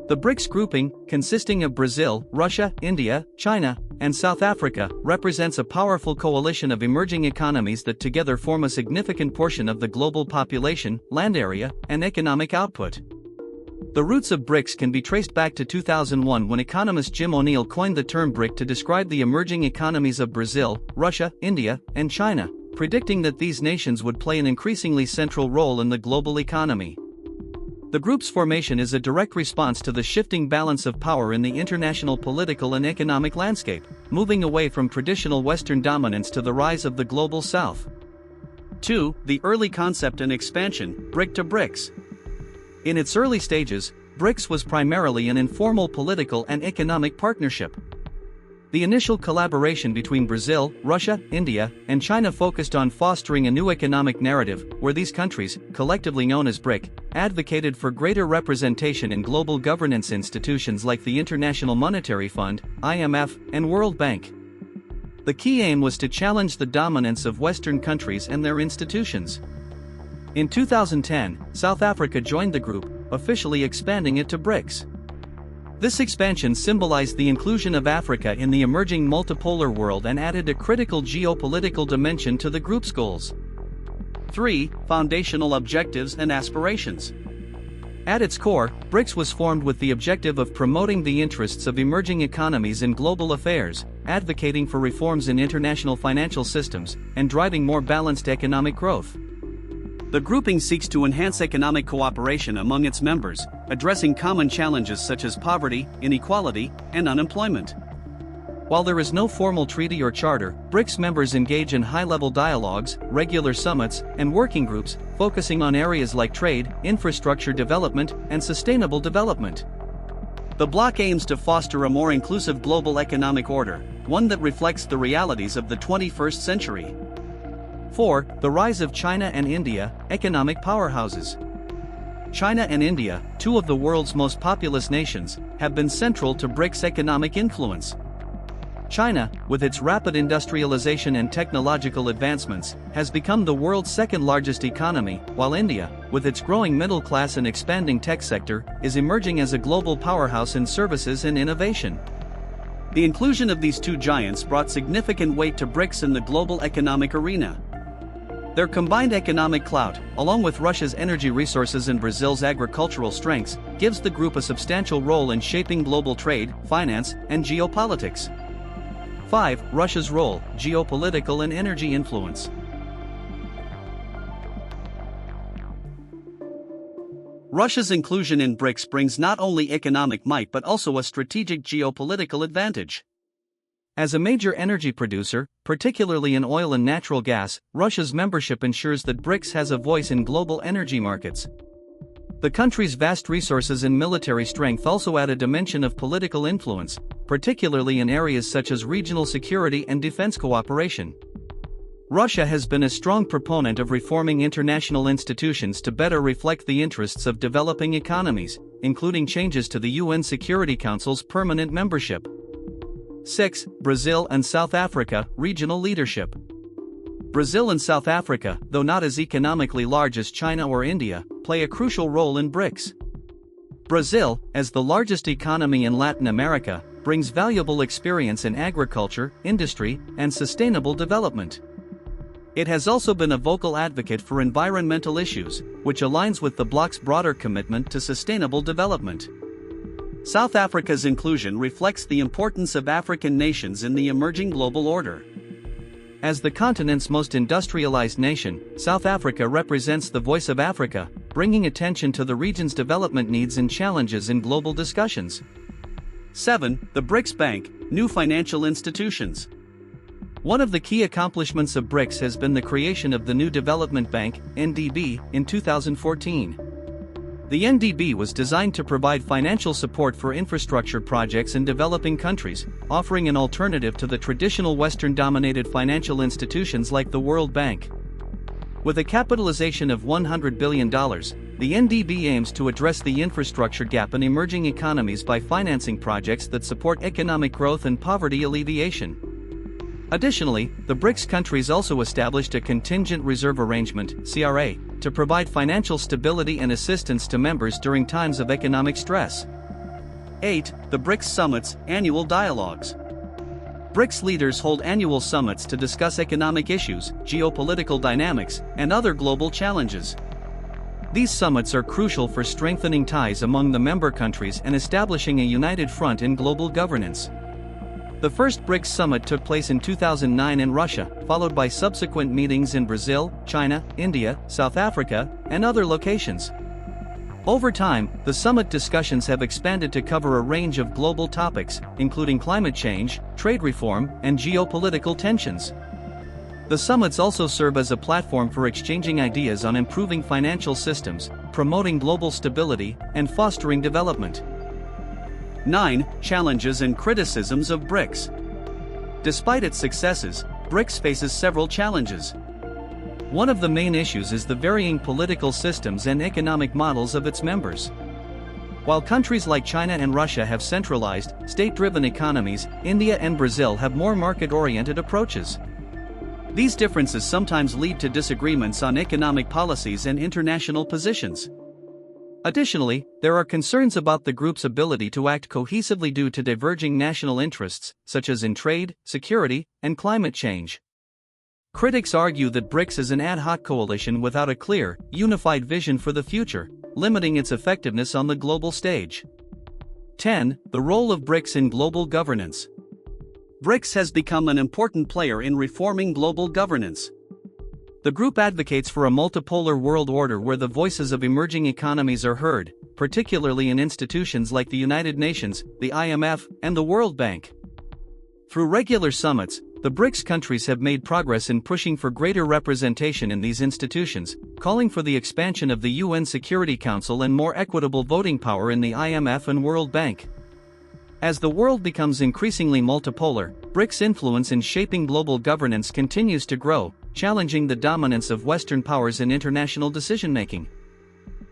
The BRICS grouping, consisting of Brazil, Russia, India, China, and South Africa, represents a powerful coalition of emerging economies that together form a significant portion of the global population, land area, and economic output. The roots of BRICS can be traced back to 2001 when economist Jim O'Neill coined the term BRIC to describe the emerging economies of Brazil, Russia, India, and China, predicting that these nations would play an increasingly central role in the global economy. The group's formation is a direct response to the shifting balance of power in the international political and economic landscape, moving away from traditional Western dominance to the rise of the global South. 2. The early concept and expansion, BRIC to BRICS. In its early stages, BRICS was primarily an informal political and economic partnership. The initial collaboration between Brazil, Russia, India, and China focused on fostering a new economic narrative, where these countries, collectively known as BRIC, advocated for greater representation in global governance institutions like the International Monetary Fund, IMF, and World Bank. The key aim was to challenge the dominance of Western countries and their institutions. In 2010, South Africa joined the group, officially expanding it to BRICS. This expansion symbolized the inclusion of Africa in the emerging multipolar world and added a critical geopolitical dimension to the group's goals. 3. Foundational objectives and aspirations. At its core, BRICS was formed with the objective of promoting the interests of emerging economies in global affairs, advocating for reforms in international financial systems, and driving more balanced economic growth. The grouping seeks to enhance economic cooperation among its members, addressing common challenges such as poverty, inequality, and unemployment. While there is no formal treaty or charter, BRICS members engage in high-level dialogues, regular summits, and working groups, focusing on areas like trade, infrastructure development, and sustainable development. The bloc aims to foster a more inclusive global economic order, one that reflects the realities of the 21st century. 4. The rise of China and India, economic powerhouses. China and India, two of the world's most populous nations, have been central to BRICS' economic influence. China, with its rapid industrialization and technological advancements, has become the world's second-largest economy, while India, with its growing middle class and expanding tech sector, is emerging as a global powerhouse in services and innovation. The inclusion of these two giants brought significant weight to BRICS in the global economic arena. Their combined economic clout, along with Russia's energy resources and Brazil's agricultural strengths, gives the group a substantial role in shaping global trade, finance, and geopolitics. 5. Russia's role, geopolitical and energy influence. Russia's inclusion in BRICS brings not only economic might but also a strategic geopolitical advantage. As a major energy producer, particularly in oil and natural gas, Russia's membership ensures that BRICS has a voice in global energy markets. The country's vast resources and military strength also add a dimension of political influence, particularly in areas such as regional security and defense cooperation. Russia has been a strong proponent of reforming international institutions to better reflect the interests of developing economies, including changes to the UN Security Council's permanent membership. 6. Brazil and South Africa, regional leadership. Brazil and South Africa, though not as economically large as China or India, play a crucial role in BRICS. Brazil, as the largest economy in Latin America, brings valuable experience in agriculture, industry, and sustainable development. It has also been a vocal advocate for environmental issues, which aligns with the bloc's broader commitment to sustainable development. South Africa's inclusion reflects the importance of African nations in the emerging global order. As the continent's most industrialized nation, South Africa represents the voice of Africa, bringing attention to the region's development needs and challenges in global discussions. 7. The BRICS Bank, new financial institutions. One of the key accomplishments of BRICS has been the creation of the New Development Bank, NDB, in 2014. The NDB was designed to provide financial support for infrastructure projects in developing countries, offering an alternative to the traditional Western-dominated financial institutions like the World Bank. With a capitalization of $100 billion, the NDB aims to address the infrastructure gap in emerging economies by financing projects that support economic growth and poverty alleviation. Additionally, the BRICS countries also established a Contingent Reserve Arrangement (CRA) to provide financial stability and assistance to members during times of economic stress. 8. The BRICS Summits, Annual Dialogues. BRICS leaders hold annual summits to discuss economic issues, geopolitical dynamics, and other global challenges. These summits are crucial for strengthening ties among the member countries and establishing a united front in global governance. The first BRICS summit took place in 2009 in Russia, followed by subsequent meetings in Brazil, China, India, South Africa, and other locations. Over time, the summit discussions have expanded to cover a range of global topics, including climate change, trade reform, and geopolitical tensions. The summits also serve as a platform for exchanging ideas on improving financial systems, promoting global stability, and fostering development. 9. Challenges and criticisms of BRICS. Despite its successes, BRICS faces several challenges. One of the main issues is the varying political systems and economic models of its members. While countries like China and Russia have centralized, state-driven economies, India and Brazil have more market-oriented approaches. These differences sometimes lead to disagreements on economic policies and international positions. Additionally, there are concerns about the group's ability to act cohesively due to diverging national interests, such as in trade, security, and climate change. Critics argue that BRICS is an ad hoc coalition without a clear, unified vision for the future, limiting its effectiveness on the global stage. 10. The role of BRICS in global governance. BRICS has become an important player in reforming global governance. The group advocates for a multipolar world order where the voices of emerging economies are heard, particularly in institutions like the United Nations, the IMF, and the World Bank. Through regular summits, the BRICS countries have made progress in pushing for greater representation in these institutions, calling for the expansion of the UN Security Council and more equitable voting power in the IMF and World Bank. As the world becomes increasingly multipolar, BRICS' influence in shaping global governance continues to grow, challenging the dominance of Western powers in international decision-making.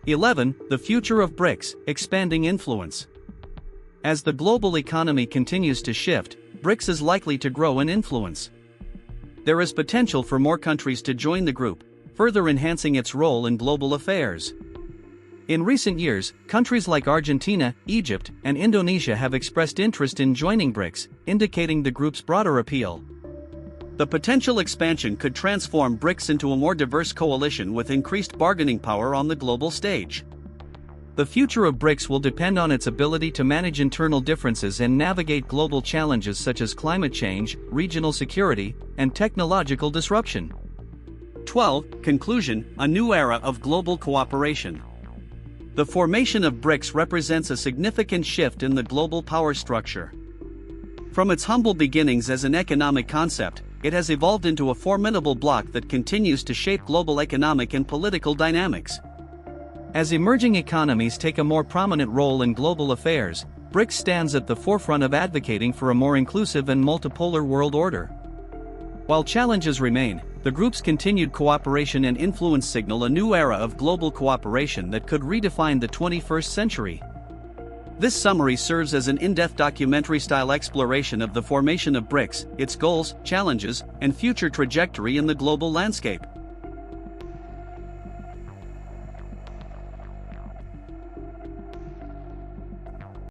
11. The future of BRICS, expanding influence. As the global economy continues to shift, BRICS is likely to grow in influence. There is potential for more countries to join the group, further enhancing its role in global affairs. In recent years, countries like Argentina, Egypt, and Indonesia have expressed interest in joining BRICS, indicating the group's broader appeal. The potential expansion could transform BRICS into a more diverse coalition with increased bargaining power on the global stage. The future of BRICS will depend on its ability to manage internal differences and navigate global challenges such as climate change, regional security, and technological disruption. 12. Conclusion: a new era of global cooperation. The formation of BRICS represents a significant shift in the global power structure. From its humble beginnings as an economic concept, it has evolved into a formidable bloc that continues to shape global economic and political dynamics. As emerging economies take a more prominent role in global affairs, BRICS stands at the forefront of advocating for a more inclusive and multipolar world order. While challenges remain, the group's continued cooperation and influence signal a new era of global cooperation that could redefine the 21st century. This summary serves as an in-depth documentary-style exploration of the formation of BRICS, its goals, challenges, and future trajectory in the global landscape.